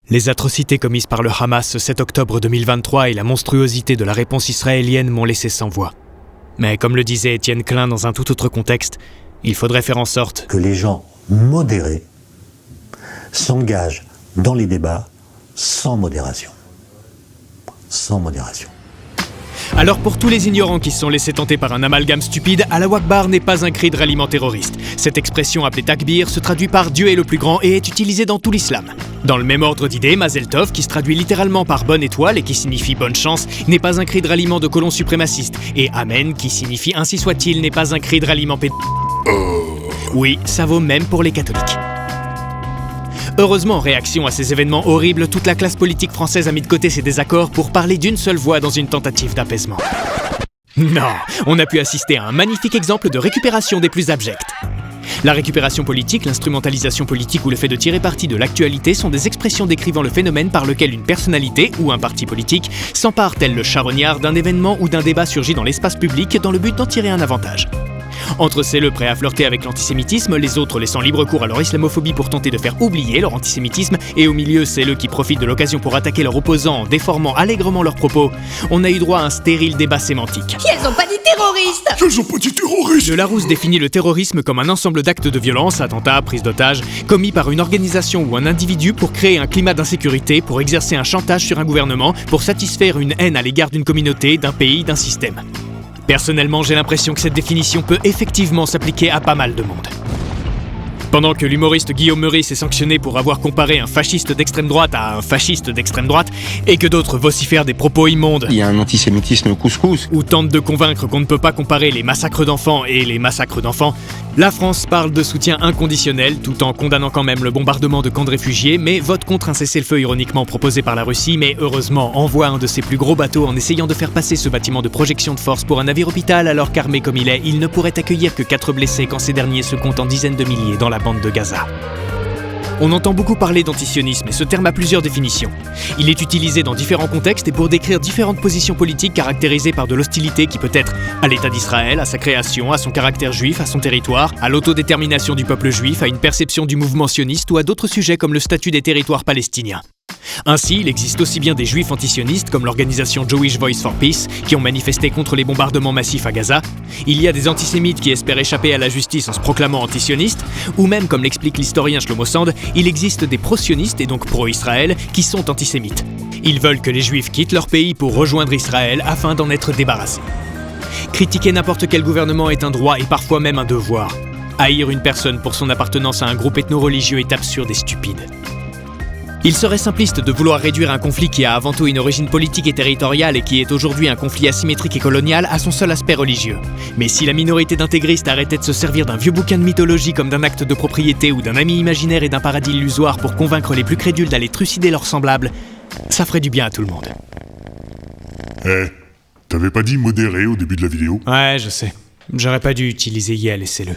Les atrocités commises par le Hamas ce 7 octobre 2023 et la monstruosité de la réponse israélienne m'ont laissé sans voix. Mais comme le disait Étienne Klein dans un tout autre contexte, il faudrait faire en sorte que les gens modérés s'engagent dans les débats sans modération. Sans modération. Alors pour tous les ignorants qui se sont laissés tenter par un amalgame stupide, Allah Akbar n'est pas un cri de ralliement terroriste. Cette expression appelée takbir se traduit par Dieu est le plus grand et est utilisée dans tout l'islam. Dans le même ordre d'idées, Mazel Tov, qui se traduit littéralement par bonne étoile et qui signifie bonne chance, n'est pas un cri de ralliement de colons suprémacistes. Et Amen, qui signifie ainsi soit-il, n'est pas un cri de ralliement Oui, ça vaut même pour les catholiques. Heureusement, en réaction à ces événements horribles, toute la classe politique française a mis de côté ses désaccords pour parler d'une seule voix dans une tentative d'apaisement. Non, on a pu assister à un magnifique exemple de récupération des plus abjects. La récupération politique, l'instrumentalisation politique ou le fait de tirer parti de l'actualité sont des expressions décrivant le phénomène par lequel une personnalité ou un parti politique s'empare tel le charognard d'un événement ou d'un débat surgi dans l'espace public dans le but d'en tirer un avantage. Entre ceux prêts à flirter avec l'antisémitisme, les autres laissant libre cours à leur islamophobie pour tenter de faire oublier leur antisémitisme, et au milieu ceux qui profitent de l'occasion pour attaquer leurs opposants en déformant allègrement leurs propos, on a eu droit à un stérile débat sémantique. Elles ont pas dit terroristes! Elles ont pas dit terroristes! Le Larousse définit le terrorisme comme un ensemble d'actes de violence, attentats, prise d'otages, commis par une organisation ou un individu pour créer un climat d'insécurité, pour exercer un chantage sur un gouvernement, pour satisfaire une haine à l'égard d'une communauté, d'un pays, d'un système. Personnellement, j'ai l'impression que cette définition peut effectivement s'appliquer à pas mal de monde. Pendant que l'humoriste Guillaume Meurice est sanctionné pour avoir comparé un fasciste d'extrême droite à un fasciste d'extrême droite, et que d'autres vocifèrent des propos immondes, il y a un antisémitisme couscous, ou tentent de convaincre qu'on ne peut pas comparer les massacres d'enfants et les massacres d'enfants, la France parle de soutien inconditionnel tout en condamnant quand même le bombardement de camps de réfugiés, mais vote contre un cessez-le-feu ironiquement proposé par la Russie, mais heureusement envoie un de ses plus gros bateaux en essayant de faire passer ce bâtiment de projection de force pour un navire hôpital alors qu'armé comme il est, il ne pourrait accueillir que 4 blessés quand ces derniers se comptent en dizaines de milliers dans la bande de Gaza. On entend beaucoup parler d'antisionisme et ce terme a plusieurs définitions. Il est utilisé dans différents contextes et pour décrire différentes positions politiques caractérisées par de l'hostilité qui peut être à l'État d'Israël, à sa création, à son caractère juif, à son territoire, à l'autodétermination du peuple juif, à une perception du mouvement sioniste ou à d'autres sujets comme le statut des territoires palestiniens. Ainsi, il existe aussi bien des juifs antisionistes comme l'organisation Jewish Voice for Peace qui ont manifesté contre les bombardements massifs à Gaza, il y a des antisémites qui espèrent échapper à la justice en se proclamant antisionistes, ou même, comme l'explique l'historien Shlomo Sand, il existe des pro-sionistes et donc pro-Israël qui sont antisémites. Ils veulent que les juifs quittent leur pays pour rejoindre Israël afin d'en être débarrassés. Critiquer n'importe quel gouvernement est un droit et parfois même un devoir. Haïr une personne pour son appartenance à un groupe ethno-religieux est absurde et stupide. Il serait simpliste de vouloir réduire un conflit qui a avant tout une origine politique et territoriale et qui est aujourd'hui un conflit asymétrique et colonial à son seul aspect religieux. Mais si la minorité d'intégristes arrêtait de se servir d'un vieux bouquin de mythologie comme d'un acte de propriété ou d'un ami imaginaire et d'un paradis illusoire pour convaincre les plus crédules d'aller trucider leurs semblables, ça ferait du bien à tout le monde. T'avais pas dit modéré au début de la vidéo? Ouais, je sais. J'aurais pas dû utiliser Yel, laissez-le.